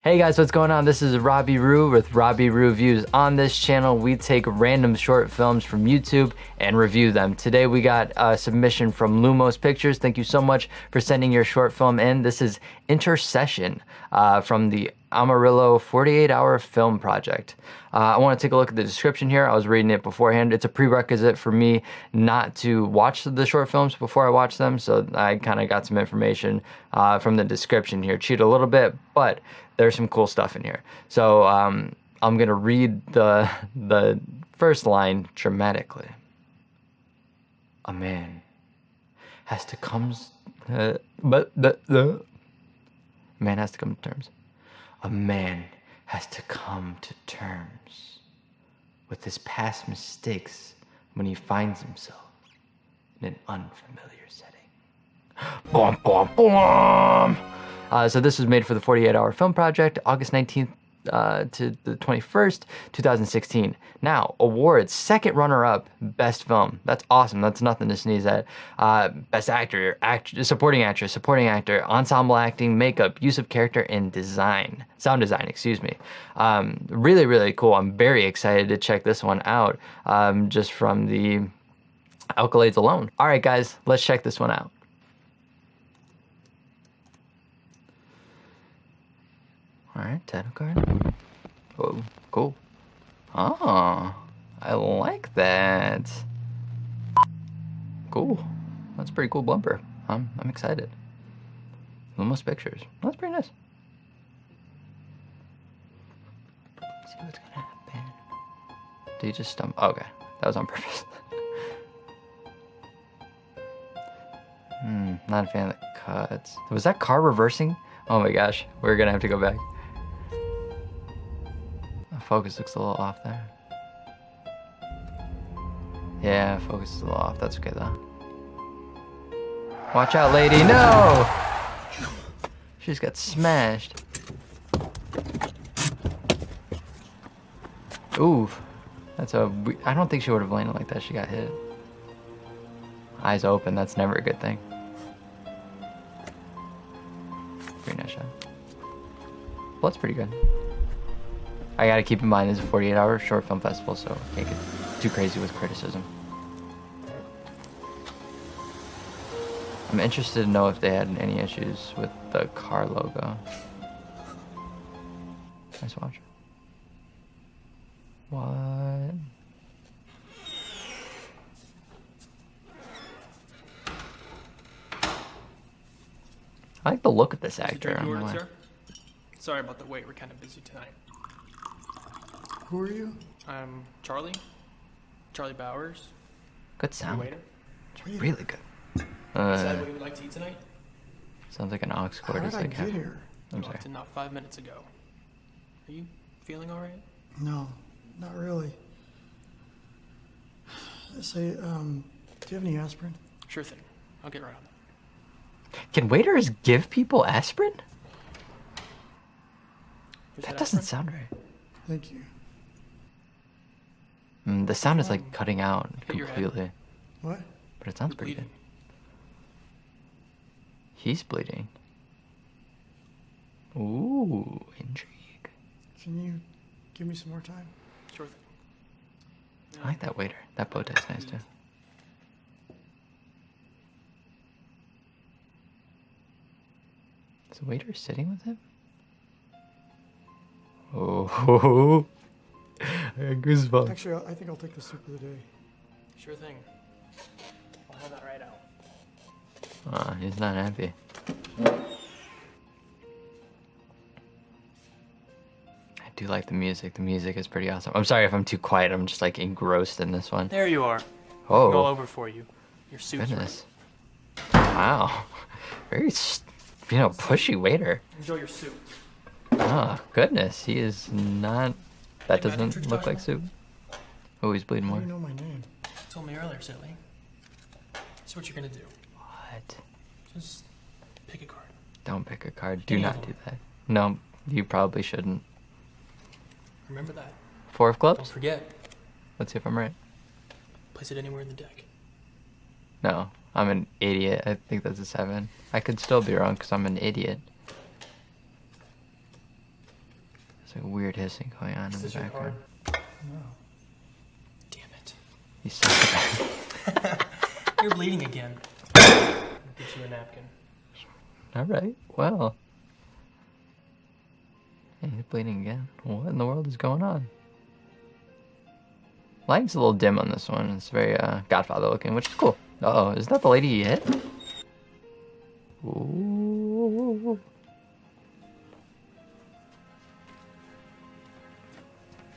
Hey guys, what's going on? This is Robbie Ru with Robbie Ruviews. On this channel, we take random short films from YouTube and review them. Today we got a submission from Lumos Pictures. Thank you so much for sending your short film in. This is Intercession from the Amarillo 48-hour film project. I want to take a look at the description here. I was reading it beforehand. It's a prerequisite for me not to watch the short films before I watch them, so I kind of got some information from the description here. Cheat a little bit, but there's some cool stuff in here. So I'm gonna read the first line dramatically. A man has to come. Man has to come to terms. A man has to come to terms with his past mistakes when he finds himself in an unfamiliar setting. Boom, boom, boom. So this was made for the 48-hour film project, August 19th to the 21st, 2016. Now, awards, second runner-up, best film. That's awesome. That's nothing to sneeze at. Best actor, supporting actress, supporting actor, ensemble acting, makeup, use of character, and design. Sound design, excuse me. Really, really cool. I'm very excited to check this one out just from the accolades alone. All right, guys, let's check this one out. All right, title card. Whoa, cool. Oh, I like that. Cool. That's a pretty cool bumper. I'm excited. Lumos Pictures. That's pretty nice. Let's see what's gonna happen. Did you just stumble? Oh, okay, that was on purpose. Not a fan of the cuts. Was that car reversing? Oh my gosh, we're gonna have to go back. Focus looks a little off there. Yeah, focus is a little off. That's okay though. Watch out, lady. No! She just got smashed. Ooh. That's a... I don't think she would have landed like that. She got hit. Eyes open. That's never a good thing. Pretty nice shot. Blood's pretty good. I gotta keep in mind this is a 48-hour short film festival, so can't get too crazy with criticism. I'm interested to know if they had any issues with the car logo. Nice watch. What? I like the look of this actor. Sorry about the wait, we're kind of busy tonight. Who are you? I'm Charlie Bowers. Good sound. Waiter. It's really good. Decide what you would like to eat tonight? Sounds like an aux cord. How did I get here? I'm sorry. Not 5 minutes ago. Are you feeling all right? No, not really. Say, do you have any aspirin? Sure thing. I'll get right on that. Can waiters give people aspirin? Here's That doesn't sound right. Thank you. The sound is like cutting out Hit your head. completely. What? But it sounds pretty good. Bleeding. He's bleeding. Ooh, intrigue. Can you give me some more time? Sure thing. I like that waiter. That bow tie's nice too. Is the waiter sitting with him? Oh, goosebumps. Actually, I think I'll take the soup of the day. Sure thing. I'll have that right out. He's not happy. I do like the music. The music is pretty awesome. I'm sorry if I'm too quiet. I'm just like engrossed in this one. There you are. Oh, All over for you. Your suit's goodness. Wow. Very, pushy waiter. ready. Enjoy your soup. Oh, goodness. He is not... That Hey, man, doesn't look like soup. Oh, he's bleeding How more. do you know my name? You told me earlier, silly. Here's what you're gonna do. What? Just pick a card. Don't pick a card. Do Any not of do them. that. No, you probably shouldn't. Remember that. 4 of Don't clubs? forget. Let's see if I'm right. Place it anywhere in the deck. No, I'm an idiot. I think that's a 7. I could still be wrong because I'm an idiot. There's like weird hissing going on in Is the this your card? background. No. Damn it. You suck. You're bleeding again. I'll get you a napkin. All right. Well. Hey, he's bleeding again. What in the world is going on? Lighting's a little dim on this one. It's very Godfather looking, which is cool. Uh-oh, is that the lady you hit? Ooh.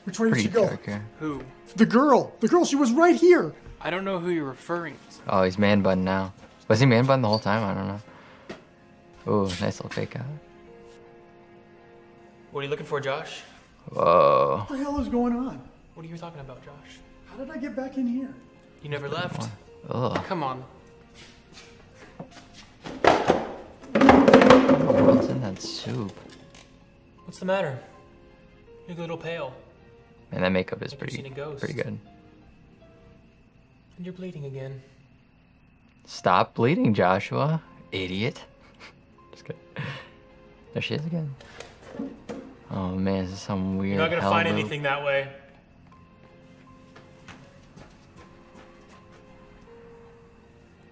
Which way did Pretty she go? dark here. Who? The girl. The girl. She was right here. I don't know who you're referring to. Oh, he's man bun now. Was he man bun the whole time? I don't know. Ooh, nice little fake out. What are you looking for, Josh? Whoa. What the hell is going on? What are you talking about, Josh? How did I get back in here? You never left. Ugh. Come on. What the world's in that soup? What's the matter? You look a little pale. Man, that makeup is Like you've pretty, seen a ghost. pretty good. And you're bleeding again. Stop bleeding, Joshua. Idiot. Just kidding. There she is again. Oh man, this is some weird You're not gonna hell find loop. anything that way.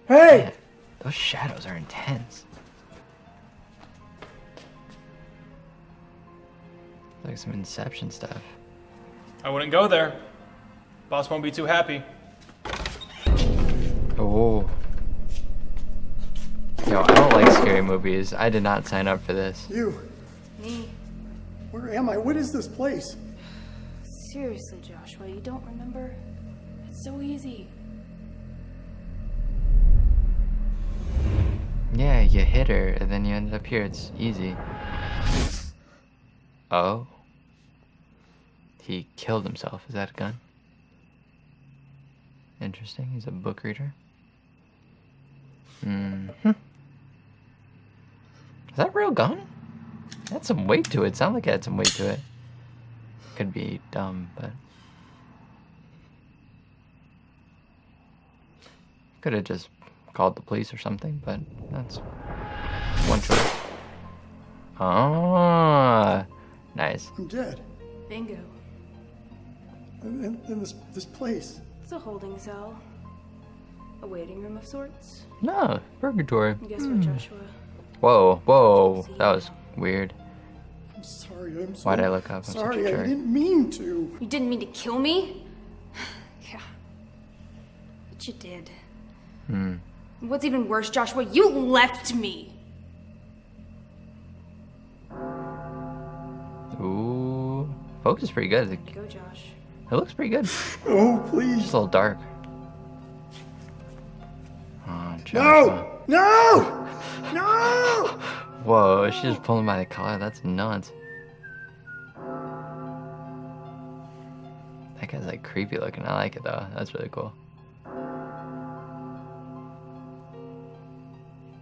Hey! Man, those shadows are intense. Like some Inception stuff. I wouldn't go there. Boss won't be too happy. Oh. Yo, I don't like scary movies. I did not sign up for this. You. Me? Where am I? What is this place? Seriously, Joshua, you don't remember? It's so easy. Yeah, you hit her and then you ended up here. It's easy. Oh. He killed himself. Is that a gun? Interesting. He's a book reader. Mm-hmm. Is that a real gun? It had some weight to it. Sounded like it had some weight to it. Could be dumb, but... Could have just called the police or something, but that's one choice. Ah, nice. I'm dead. Bingo. In this place. It's a holding cell. A waiting room of sorts. No, purgatory. And guess what, Joshua? Whoa, whoa, that was weird. I'm sorry. I'm so Why'd I look up? I'm such a sorry. I jerk. didn't mean to. You didn't mean to kill me? Yeah. But you did. Hmm. And what's even worse, Joshua, you left me! Ooh, focus is pretty good. Go, Josh. It looks pretty good. Oh, Just please. a little dark. Oh, Joshua. No! No! No! Whoa, she's just pulling by the collar. That's nuts. That guy's like creepy looking. I like it though. That's really cool.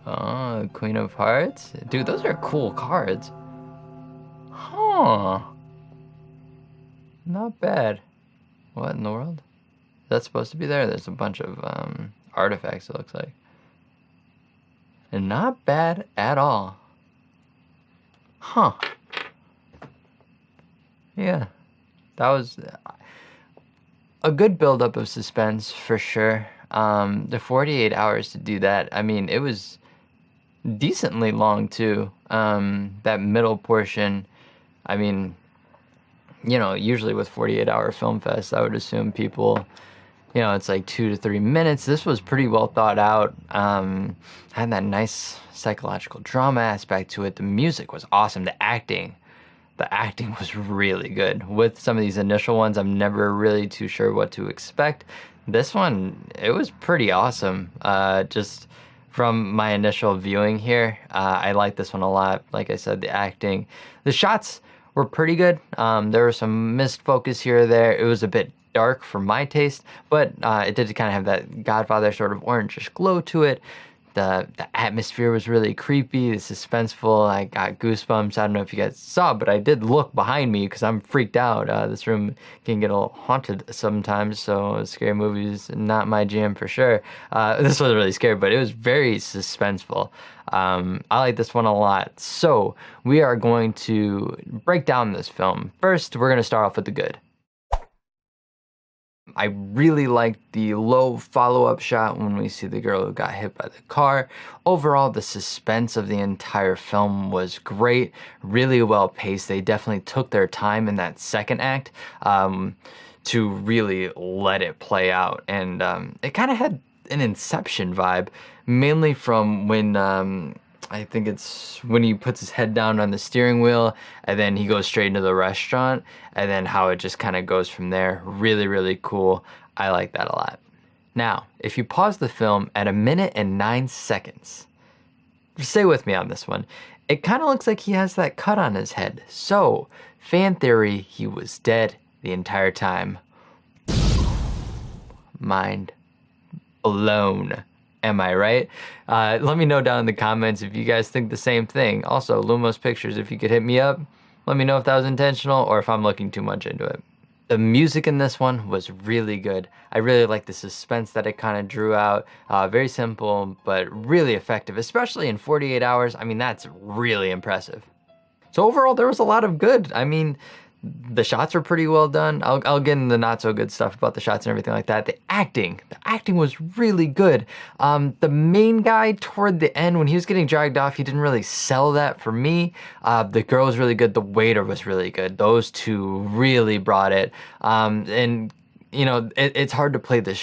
Oh, Queen of Hearts? Dude, those are cool cards. Huh. Not bad. What in the world? Is that supposed to be there? There's a bunch of artifacts, it looks like. And not bad at all. Huh. Yeah. That was a good buildup of suspense for sure. The 48 hours to do that, I mean, it was decently long too. That middle portion, I mean, you know, usually with 48-hour film fests, I would assume people, you know, it's like 2 to 3 minutes. This was pretty well thought out. Had that nice psychological drama aspect to it. The music was awesome. The acting was really good. With some of these initial ones, I'm never really too sure what to expect. This one, it was pretty awesome. Just from my initial viewing here, I like this one a lot. Like I said, the acting, the shots were pretty good. There was some missed focus here or there. It was a bit dark for my taste, but it did kind of have that Godfather sort of orangish glow to it. The atmosphere was really creepy, the suspenseful. I got goosebumps. I don't know if you guys saw, but I did look behind me because I'm freaked out. This room can get a little haunted sometimes, so scary movies, not my jam for sure. This was really scary, but it was very suspenseful. I like this one a lot. So we are going to break down this film. First, we're going to start off with the good. I really liked the low follow-up shot when we see the girl who got hit by the car. Overall, the suspense of the entire film was great, really well paced. They definitely took their time in that second act to really let it play out. And it kind of had an Inception vibe, mainly from when I think it's when he puts his head down on the steering wheel and then he goes straight into the restaurant, and then how it just kind of goes from there. Really, really cool. I like that a lot. Now, if you pause the film at 1 minute and 9 seconds, stay with me on this one. It kind of looks like he has that cut on his head. So, fan theory, he was dead the entire time. Mind blown. Am I right? Let me know down in the comments if you guys think the same thing. Also, Lumos Pictures, if you could hit me up, let me know if that was intentional or if I'm looking too much into it. The music in this one was really good. I really like the suspense that it kind of drew out. Very simple, but really effective, especially in 48 hours. I mean, that's really impressive. So overall, there was a lot of good. I mean, the shots were pretty well done. I'll get into the not so good stuff about the shots and everything like that. The acting was really good. The main guy toward the end, when he was getting dragged off, he didn't really sell that for me. The girl was really good. The waiter was really good. Those two really brought it. And you know, it's hard to play the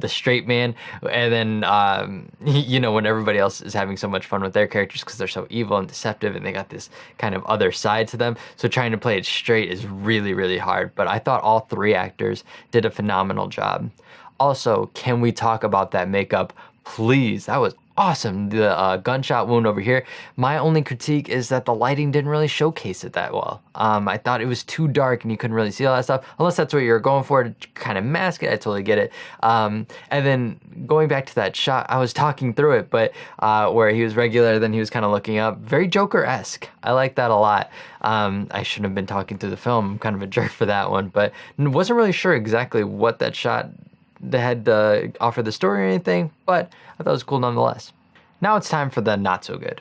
straight man, and then you know, when everybody else is having so much fun with their characters because they're so evil and deceptive and they got this kind of other side to them, so trying to play it straight is really, really hard. But I thought all 3 actors did a phenomenal job. Also, can we talk about that makeup, please? That was awesome. The gunshot wound over here. My only critique is that the lighting didn't really showcase it that well. I thought it was too dark and you couldn't really see all that stuff, unless that's what you're going for, to kind of mask it. I totally get it. And then going back to that shot, I was talking through it, but where he was regular, then he was kind of looking up. Very Joker-esque. I like that a lot. I shouldn't have been talking through the film. I'm kind of a jerk for that one, but wasn't really sure exactly what that shot that had to offer the story or anything, but I thought it was cool nonetheless. Now it's time for the not so good.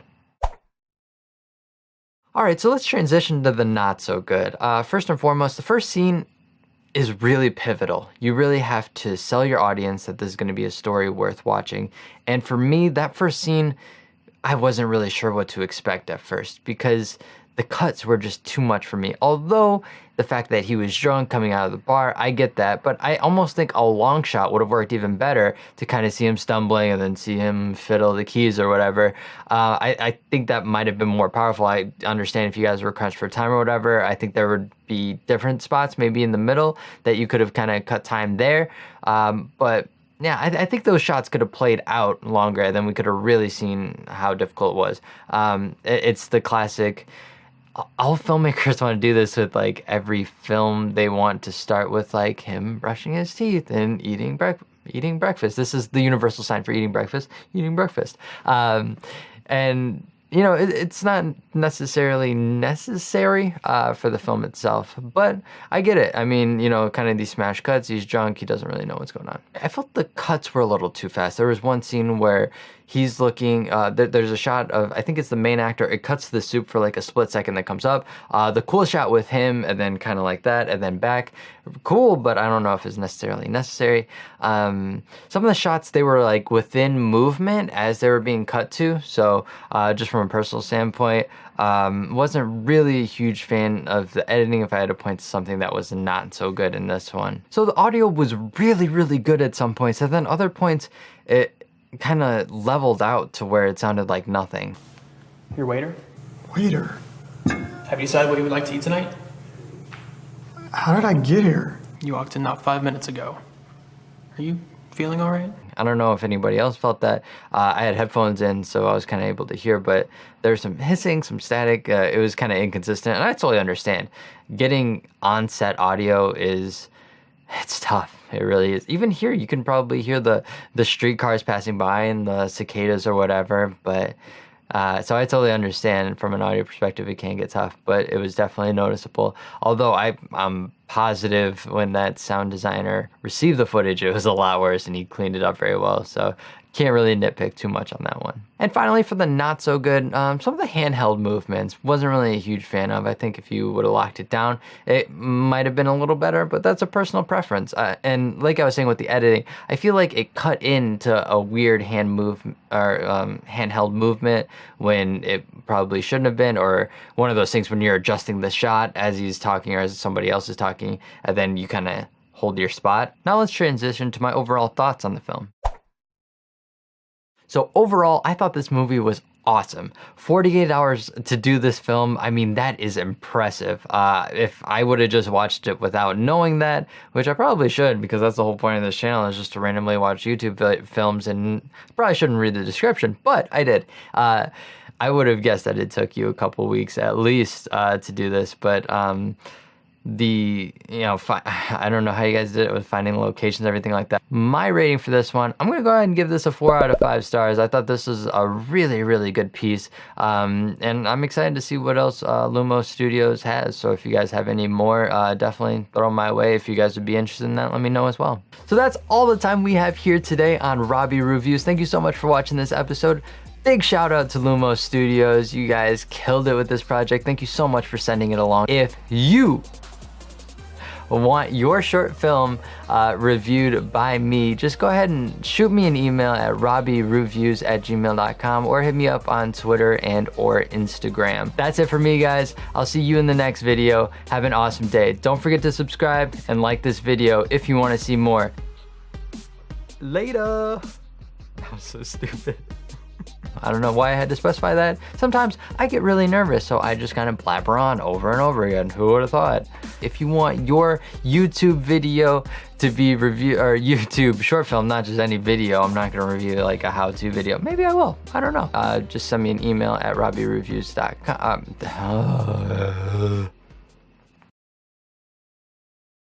Alright, so let's transition to the not so good. First and foremost, the first scene is really pivotal. You really have to sell your audience that this is going to be a story worth watching. And for me, that first scene, I wasn't really sure what to expect at first because the cuts were just too much for me. Although the fact that he was drunk coming out of the bar, I get that, but I almost think a long shot would have worked even better to kind of see him stumbling and then see him fiddle the keys or whatever. I think that might have been more powerful. I understand if you guys were crunched for time or whatever. I think there would be different spots maybe in the middle that you could have kind of cut time there. But yeah, I think those shots could have played out longer, and then we could have really seen how difficult it was. It's the classic, all filmmakers want to do this with like every film. They want to start with like him brushing his teeth and eating breakfast. This is the universal sign for eating breakfast. And you know, it's not necessarily necessary for the film itself, but I get it. I mean, you know, kind of these smash cuts, he's drunk, he doesn't really know what's going on. I felt the cuts were a little too fast. There was one scene where he's looking, there's a shot of, I think it's the main actor, it cuts to the soup for like a split second that comes up. The cool shot with him, and then kind of like that, and then back. Cool, but I don't know if it's necessarily necessary. Some of the shots, they were like within movement as they were being cut to, so just from a personal standpoint, wasn't really a huge fan of the editing if I had to point to something that was not so good in this one. So the audio was really, really good at some points, and then other points, it kind of leveled out to where it sounded like nothing. Your waiter? Waiter, Have you decided what you would like to eat tonight? how did I get here? You walked in not 5 minutes ago. Are you feeling all right? I don't know if anybody else felt that. I had headphones in, so I was kind of able to hear, but there's some hissing, some static. It was kind of inconsistent, and I totally understand. Getting on-set audio is It's tough. It really is. Even here, you can probably hear the streetcars passing by and the cicadas or whatever. But so I totally understand from an audio perspective, it can get tough. But it was definitely noticeable. Although I'm positive when that sound designer received the footage, it was a lot worse and he cleaned it up very well. So can't really nitpick too much on that one. And finally, for the not so good, some of the handheld movements wasn't really a huge fan of. I think if you would have locked it down, it might have been a little better, but that's a personal preference. And like I was saying with the editing, I feel like it cut into a weird handheld movement when it probably shouldn't have been, or one of those things when you're adjusting the shot as he's talking or as somebody else is talking, and then you kind of hold your spot. Now let's transition to my overall thoughts on the film. So overall, I thought this movie was awesome. 48 hours to do this film, I mean, that is impressive. If I would have just watched it without knowing that, which I probably should, because that's the whole point of this channel, is just to randomly watch YouTube films, and probably shouldn't read the description, but I did. I would have guessed that it took you a couple weeks at least to do this, but I don't know how you guys did it with finding locations, everything like that. My rating for this one, I'm gonna go ahead and give this a 4 out of 5 stars. I thought this was a really, really good piece, and I'm excited to see what else Lumos Studios has. So if you guys have any more, definitely throw them my way. If you guys would be interested in that, let me know as well. So that's all the time we have here today on Robbie Ruviews. Thank you so much for watching this episode. Big shout out to Lumos Studios. You guys killed it with this project. Thank you so much for sending it along. If you want your short film reviewed by me, just go ahead and shoot me an email at robbieruviews@gmail.com or hit me up on Twitter and or Instagram. That's it for me, guys. I'll see you in the next video. Have an awesome day. Don't forget to subscribe and like this video if you want to see more. Later. That was so stupid. I don't know why I had to specify that. Sometimes I get really nervous, so I just kind of blabber on over and over again. Who would have thought? If you want your YouTube video to be reviewed, or YouTube short film, not just any video, I'm not going to review like a how-to video. Maybe I will. I don't know. Just send me an email at robbieruviews.com.